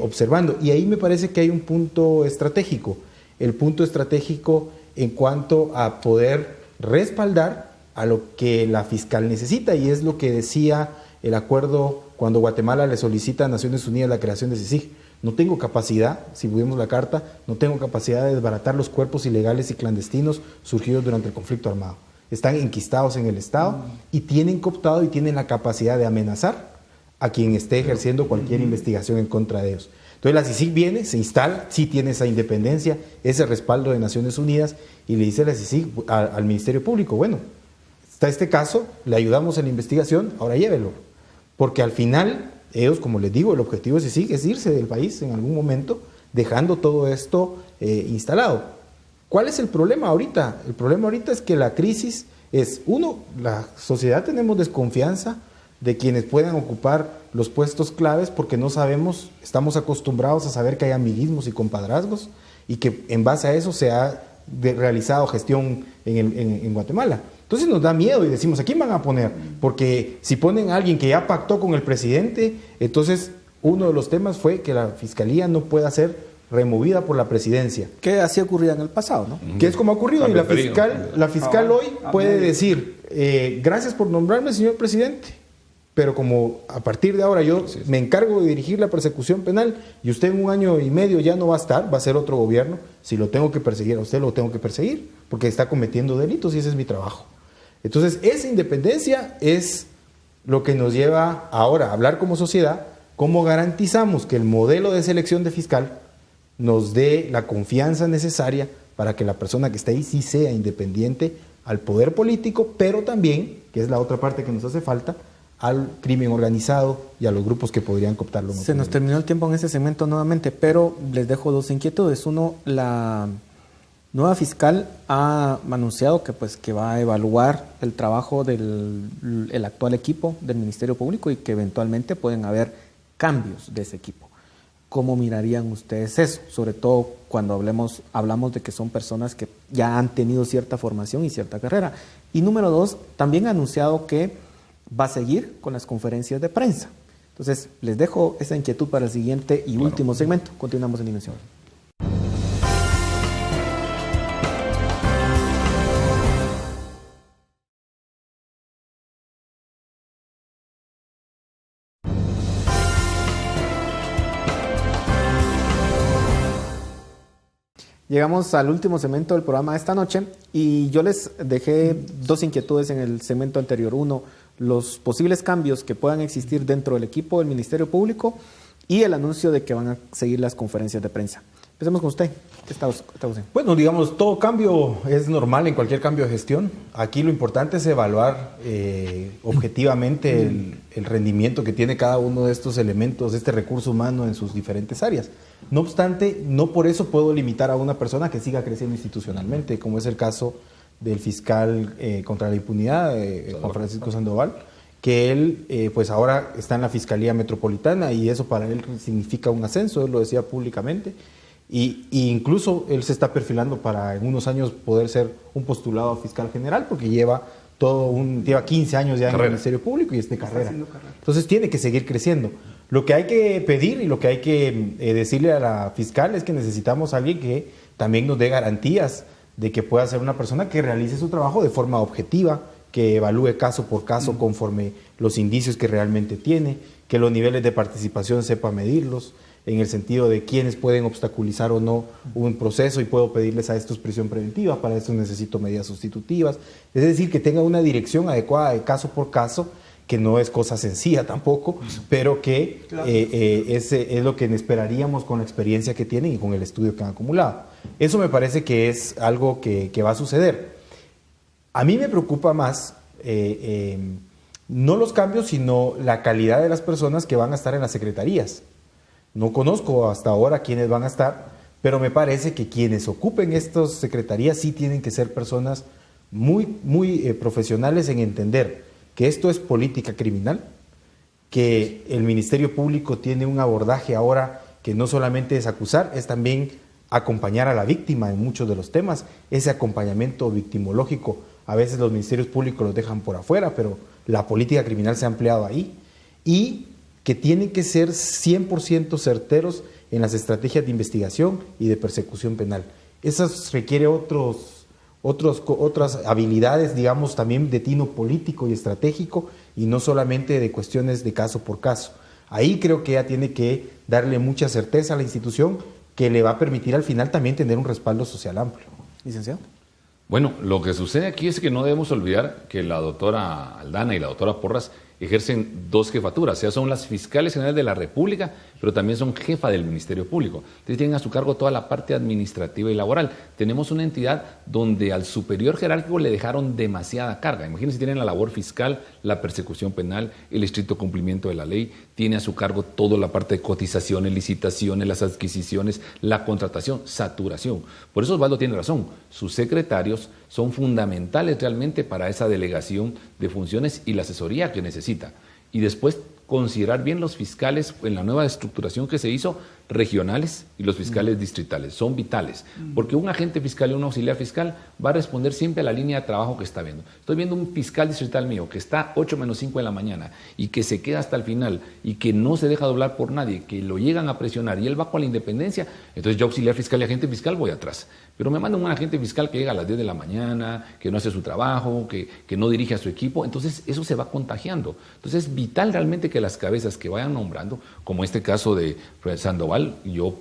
observando. Y ahí me parece que hay un punto estratégico, el punto estratégico en cuanto a poder respaldar a lo que la fiscal necesita, y es lo que decía el acuerdo cuando Guatemala le solicita a Naciones Unidas la creación de CICIG. No tengo capacidad, si vimos la carta, no tengo capacidad de desbaratar los cuerpos ilegales y clandestinos surgidos durante el conflicto armado. Están enquistados en el Estado y tienen cooptado y tienen la capacidad de amenazar a quien esté ejerciendo cualquier investigación en contra de ellos. Entonces la CICIG viene, se instala, sí tiene esa independencia, ese respaldo de Naciones Unidas, y le dice a la CICIG, al Ministerio Público, bueno, está este caso, le ayudamos en la investigación, ahora llévelo. Porque al final... ellos, como les digo, el objetivo de CICIG es irse del país en algún momento, dejando todo esto instalado. ¿Cuál es el problema ahorita? El problema ahorita es que la crisis es, uno, la sociedad tenemos desconfianza de quienes puedan ocupar los puestos claves porque no sabemos, estamos acostumbrados a saber que hay amiguismos y compadrazgos y que en base a eso se ha realizado gestión en Guatemala. Entonces nos da miedo y decimos, ¿a quién van a poner? Porque si ponen a alguien que ya pactó con el presidente, entonces uno de los temas fue que la fiscalía no pueda ser removida por la presidencia. Que así ocurría en el pasado, ¿no? Que es como ha ocurrido, y la fiscal hoy puede decir, gracias por nombrarme, señor presidente, pero como a partir de ahora yo me encargo de dirigir la persecución penal y usted en 1 año y medio ya no va a estar, va a ser otro gobierno, si lo tengo que perseguir a usted, lo tengo que perseguir, porque está cometiendo delitos y ese es mi trabajo. Entonces, esa independencia es lo que nos lleva ahora a hablar como sociedad, cómo garantizamos que el modelo de selección de fiscal nos dé la confianza necesaria para que la persona que está ahí sí sea independiente al poder político, pero también, que es la otra parte que nos hace falta, al crimen organizado y a los grupos que podrían cooptarlo. Se nos terminó el tiempo en ese segmento nuevamente, pero les dejo 2 inquietudes. Uno, la nueva fiscal ha anunciado que va a evaluar el trabajo del actual equipo del Ministerio Público y que eventualmente pueden haber cambios de ese equipo. ¿Cómo mirarían ustedes eso? Sobre todo cuando hablamos de que son personas que ya han tenido cierta formación y cierta carrera. Y número 2, también ha anunciado que va a seguir con las conferencias de prensa. Entonces, les dejo esa inquietud para el siguiente y último segmento. Continuamos en Dimensión. Llegamos al último segmento del programa de esta noche y yo les dejé dos inquietudes en el segmento anterior. Uno, los posibles cambios que puedan existir dentro del equipo del Ministerio Público y el anuncio de que van a seguir las conferencias de prensa. Empecemos con usted. ¿Qué está usted? Bueno, digamos, todo cambio es normal en cualquier cambio de gestión. Aquí lo importante es evaluar objetivamente el rendimiento que tiene cada uno de estos elementos, de este recurso humano en sus diferentes áreas. No obstante, no por eso puedo limitar a una persona que siga creciendo institucionalmente, como es el caso del fiscal contra la impunidad, Juan Francisco Sandoval, que él pues ahora está en la Fiscalía Metropolitana y eso para él significa un ascenso, él lo decía públicamente. Y incluso él se está perfilando para en unos años poder ser un postulado a fiscal general porque lleva 15 años ya en el Ministerio Público y es de carrera. Entonces tiene que seguir creciendo. Lo que hay que pedir y lo que hay que decirle a la fiscal es que necesitamos a alguien que también nos dé garantías de que pueda ser una persona que realice su trabajo de forma objetiva, que evalúe caso por caso conforme los indicios que realmente tiene, que los niveles de participación sepa medirlos, en el sentido de quiénes pueden obstaculizar o no un proceso y puedo pedirles a estos prisión preventiva, para eso necesito medidas sustitutivas. Es decir, que tenga una dirección adecuada de caso por caso, que no es cosa sencilla tampoco, pero que es lo que esperaríamos con la experiencia que tienen y con el estudio que han acumulado. Eso me parece que es algo que va a suceder. A mí me preocupa más no los cambios, sino la calidad de las personas que van a estar en las secretarías. No conozco hasta ahora quiénes van a estar, pero me parece que quienes ocupen estas secretarías sí tienen que ser personas muy profesionales en entender que esto es política criminal, que el Ministerio Público tiene un abordaje ahora que no solamente es acusar, es también acompañar a la víctima en muchos de los temas. Ese acompañamiento victimológico, a veces los ministerios públicos los dejan por afuera, pero la política criminal se ha empleado ahí. Y que tienen que ser 100% certeros en las estrategias de investigación y de persecución penal. Eso requiere otras habilidades, digamos, también de tino político y estratégico, y no solamente de cuestiones de caso por caso. Ahí creo que ella tiene que darle mucha certeza a la institución, que le va a permitir al final también tener un respaldo social amplio. Licenciado. Bueno, lo que sucede aquí es que no debemos olvidar que la doctora Aldana y la doctora Porras ejercen dos jefaturas, o sea, son las fiscales generales de la República, pero también son jefa del Ministerio Público. Entonces tienen a su cargo toda la parte administrativa y laboral. Tenemos una entidad donde al superior jerárquico le dejaron demasiada carga. Imagínense, tienen la labor fiscal, la persecución penal, el estricto cumplimiento de la ley, tiene a su cargo toda la parte de cotizaciones, licitaciones, las adquisiciones, la contratación, saturación. Por eso Osvaldo tiene razón, sus secretarios son fundamentales realmente para esa delegación de funciones y la asesoría que necesita. Y después considerar bien los fiscales en la nueva estructuración que se hizo, regionales y los fiscales distritales, son vitales, porque un agente fiscal y un auxiliar fiscal va a responder siempre a la línea de trabajo que está viendo. Estoy viendo un fiscal distrital mío que está 8:05 de la mañana y que se queda hasta el final y que no se deja doblar por nadie, que lo llegan a presionar y él va con la independencia, entonces yo auxiliar fiscal y agente fiscal voy atrás. Pero me mandan un agente fiscal que llega a las 10 de la mañana, que no hace su trabajo, que no dirige a su equipo, entonces eso se va contagiando. Entonces es vital realmente que las cabezas que vayan nombrando, como este caso de Sandoval, yo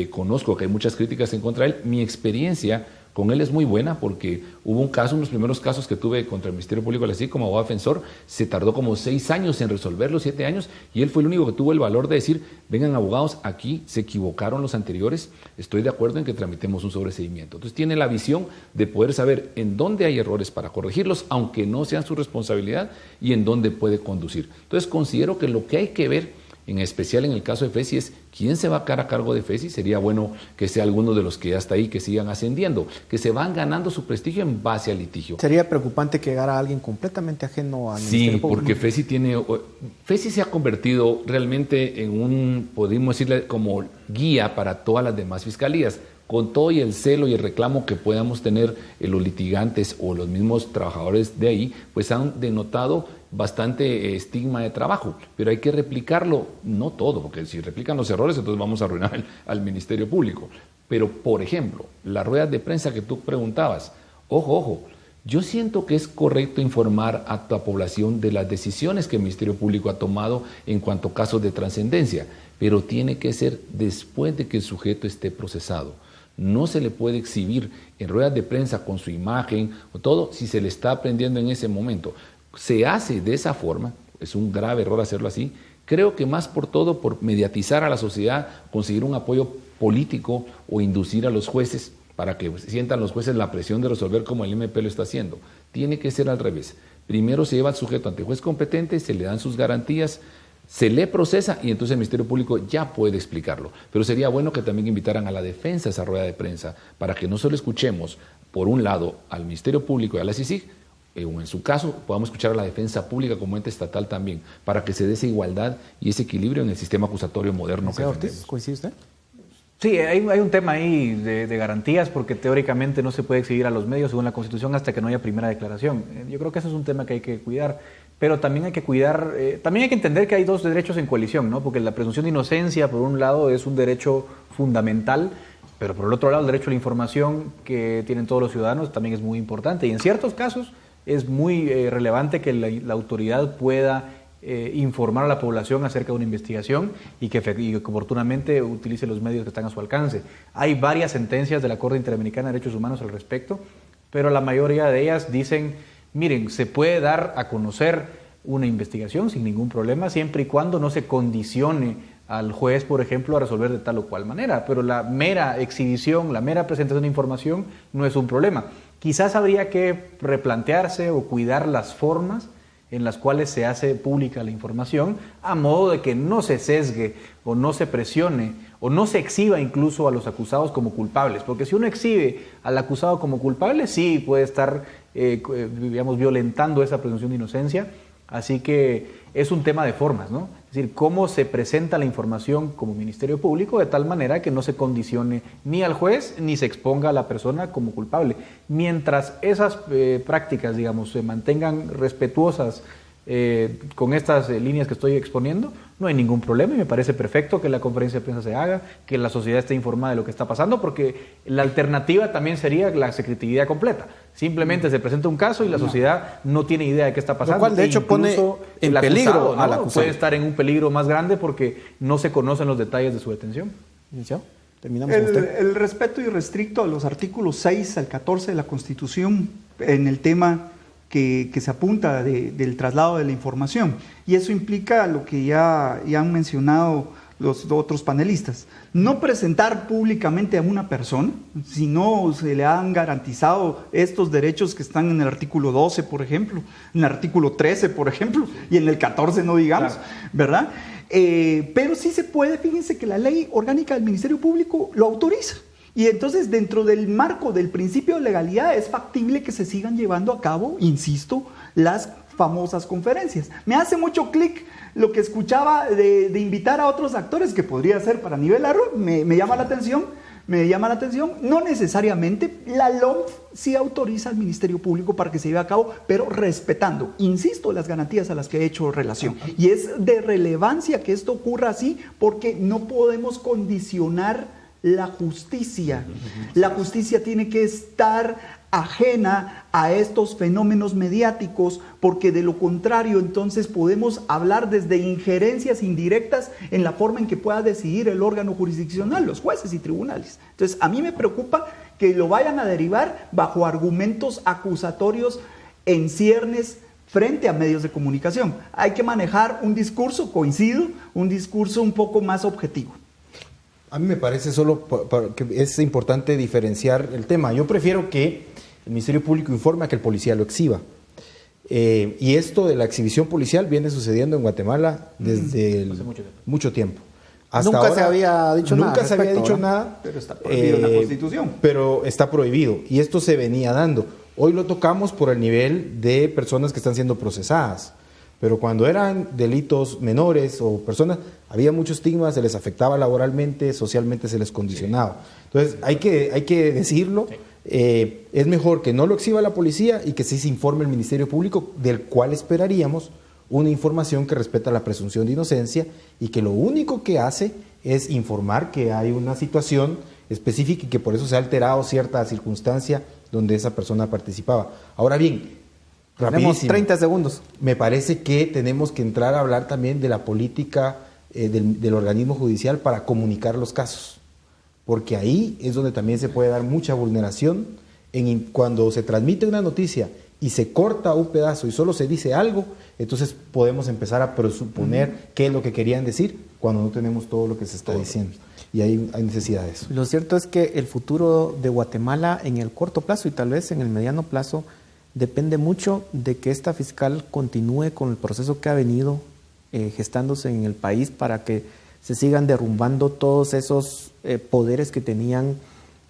conozco que hay muchas críticas en contra de él. Mi experiencia con él es muy buena porque hubo un caso, unos primeros casos que tuve contra el Ministerio Público así como abogado defensor, se tardó como 6 años en resolverlo, 7 años, y él fue el único que tuvo el valor de decir, vengan abogados, aquí se equivocaron los anteriores, estoy de acuerdo en que tramitemos un sobreseimiento. Entonces tiene la visión de poder saber en dónde hay errores para corregirlos, aunque no sean su responsabilidad, y en dónde puede conducir. Entonces considero que lo que hay que ver, en especial en el caso de FESI, es quién se va a quedar a cargo de FESI. Sería bueno que sea alguno de los que ya está ahí, que sigan ascendiendo, que se van ganando su prestigio en base al litigio. Sería preocupante que llegara alguien completamente ajeno al Ministerio Público. Sí, porque FESI se ha convertido realmente en un, podemos decirle, como guía para todas las demás fiscalías. Con todo y el celo y el reclamo que podamos tener los litigantes o los mismos trabajadores de ahí, pues han denotado bastante estigma de trabajo, pero hay que replicarlo, no todo, porque si replican los errores, entonces vamos a arruinar al Ministerio Público. Pero, por ejemplo, las ruedas de prensa que tú preguntabas, ojo, yo siento que es correcto informar a la población de las decisiones que el Ministerio Público ha tomado en cuanto a casos de trascendencia, pero tiene que ser después de que el sujeto esté procesado. No se le puede exhibir en ruedas de prensa con su imagen o todo si se le está aprendiendo en ese momento. Se hace de esa forma, es un grave error hacerlo así, creo que más por todo por mediatizar a la sociedad, conseguir un apoyo político o inducir a los jueces para que sientan los jueces la presión de resolver como el MP lo está haciendo. Tiene que ser al revés. Primero se lleva al sujeto ante juez competente, se le dan sus garantías, se le procesa y entonces el Ministerio Público ya puede explicarlo. Pero sería bueno que también invitaran a la defensa a esa rueda de prensa para que no solo escuchemos, por un lado, al Ministerio Público y a la CICIG, o en su caso, podamos escuchar a la defensa pública como ente estatal también, para que se dé esa igualdad y ese equilibrio en el sistema acusatorio moderno que Ortiz, ¿coincide usted? Sí, hay un tema ahí de garantías, porque teóricamente no se puede exhibir a los medios según la Constitución hasta que no haya primera declaración. Yo creo que eso es un tema que hay que cuidar, pero también hay que cuidar, también hay que entender que hay dos derechos en coalición, ¿no? Porque la presunción de inocencia, por un lado, es un derecho fundamental, pero por el otro lado, el derecho a la información que tienen todos los ciudadanos también es muy importante. Y en ciertos casos es muy relevante que la autoridad pueda informar a la población acerca de una investigación y que oportunamente utilice los medios que están a su alcance. Hay varias sentencias de la Corte Interamericana de Derechos Humanos al respecto, pero la mayoría de ellas dicen, miren, se puede dar a conocer una investigación sin ningún problema, siempre y cuando no se condicione al juez, por ejemplo, a resolver de tal o cual manera, pero la mera exhibición, la mera presentación de información no es un problema. Quizás habría que replantearse o cuidar las formas en las cuales se hace pública la información, a modo de que no se sesgue o no se presione o no se exhiba incluso a los acusados como culpables, porque si uno exhibe al acusado como culpable, sí puede estar, digamos, violentando esa presunción de inocencia, así que es un tema de formas, ¿no? Es decir, cómo se presenta la información como Ministerio Público de tal manera que no se condicione ni al juez ni se exponga a la persona como culpable. Mientras esas prácticas, digamos, se mantengan respetuosas con estas líneas que estoy exponiendo, no hay ningún problema y me parece perfecto que la conferencia de prensa se haga, que la sociedad esté informada de lo que está pasando, porque la alternativa también sería la secretividad completa. Simplemente se presenta un caso y la sociedad no tiene idea de qué está pasando. Lo cual, de hecho, pone en peligro al acusado. Puede estar en un peligro más grande porque no se conocen los detalles de su detención. Terminamos con usted. El respeto irrestricto a los artículos 6 al 14 de la Constitución en el tema que se apunta del traslado de la información. Y eso implica lo que ya han mencionado los otros panelistas. No presentar públicamente a una persona, si no se le han garantizado estos derechos que están en el artículo 12, por ejemplo, en el artículo 13, por ejemplo, y en el 14 no digamos, claro, ¿verdad? Pero sí se puede, fíjense que la ley orgánica del Ministerio Público lo autoriza. Y entonces, dentro del marco del principio de legalidad, es factible que se sigan llevando a cabo, insisto, las famosas conferencias. Me hace mucho clic lo que escuchaba de invitar a otros actores, que podría ser para nivelarlo, me llama la atención. No necesariamente, la LOMF sí autoriza al Ministerio Público para que se lleve a cabo, pero respetando, insisto, las garantías a las que he hecho relación. Y es de relevancia que esto ocurra así, porque no podemos condicionar la justicia. La justicia tiene que estar ajena a estos fenómenos mediáticos, porque de lo contrario entonces podemos hablar desde injerencias indirectas en la forma en que pueda decidir el órgano jurisdiccional, los jueces y tribunales. Entonces a mí me preocupa que lo vayan a derivar bajo argumentos acusatorios en ciernes frente a medios de comunicación. Hay que manejar un discurso, coincido, un discurso un poco más objetivo. A mí me parece solo que es importante diferenciar el tema. Yo prefiero que el Ministerio Público informe a que el policía lo exhiba. Y esto de la exhibición policial viene sucediendo en Guatemala desde mucho tiempo. Hasta nunca ahora, se había dicho nada. Nunca se había dicho nada. Pero está prohibido en la Constitución. Pero está prohibido. Y esto se venía dando. Hoy lo tocamos por el nivel de personas que están siendo procesadas. Pero cuando eran delitos menores o personas, había mucho estigma, se les afectaba laboralmente, socialmente se les condicionaba. Entonces, hay que decirlo, es mejor que no lo exhiba la policía y que sí se informe el Ministerio Público, del cual esperaríamos una información que respeta la presunción de inocencia y que lo único que hace es informar que hay una situación específica y que por eso se ha alterado cierta circunstancia donde esa persona participaba. Ahora bien, tenemos 30 segundos. Me parece que tenemos que entrar a hablar también de la política del organismo judicial para comunicar los casos. porque ahí es donde también se puede dar mucha vulneración. Cuando se transmite una noticia y se corta un pedazo y solo se dice algo, entonces podemos empezar a presuponer qué es lo que querían decir cuando no tenemos todo lo que se está diciendo. Y ahí hay necesidad de eso. Lo cierto es que el futuro de Guatemala en el corto plazo y tal vez en el mediano plazo depende mucho de que esta fiscal continúe con el proceso que ha venido gestándose en el país para que se sigan derrumbando todos esos poderes que tenían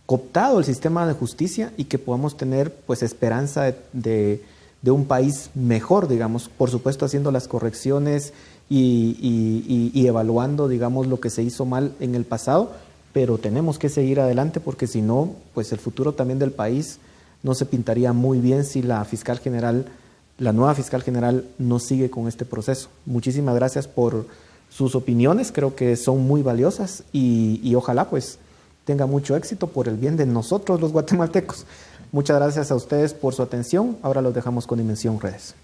cooptado el sistema de justicia y que podamos tener pues esperanza de un país mejor, digamos, por supuesto haciendo las correcciones y evaluando, digamos, lo que se hizo mal en el pasado, pero tenemos que seguir adelante porque si no, pues el futuro también del país no se pintaría muy bien si la fiscal general, la nueva fiscal general no sigue con este proceso. Muchísimas gracias por sus opiniones, creo que son muy valiosas y ojalá pues tenga mucho éxito por el bien de nosotros los guatemaltecos. Muchas gracias a ustedes por su atención. Ahora los dejamos con Dimensión Redes.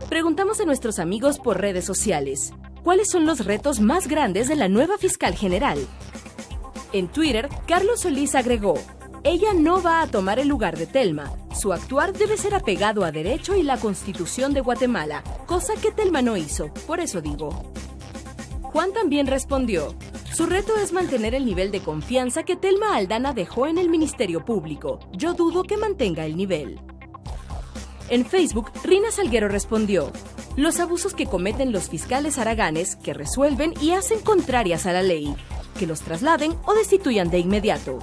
Preguntamos a nuestros amigos por redes sociales, ¿cuáles son los retos más grandes de la nueva fiscal general? En Twitter, Carlos Solís agregó, ella no va a tomar el lugar de Telma. Su actuar debe ser apegado a derecho y la Constitución de Guatemala, cosa que Telma no hizo, por eso digo. Juan también respondió, su reto es mantener el nivel de confianza que Telma Aldana dejó en el Ministerio Público. Yo dudo que mantenga el nivel. En Facebook, Rina Salguero respondió, los abusos que cometen los fiscales haraganes que resuelven y hacen contrarias a la ley, que los trasladen o destituyan de inmediato.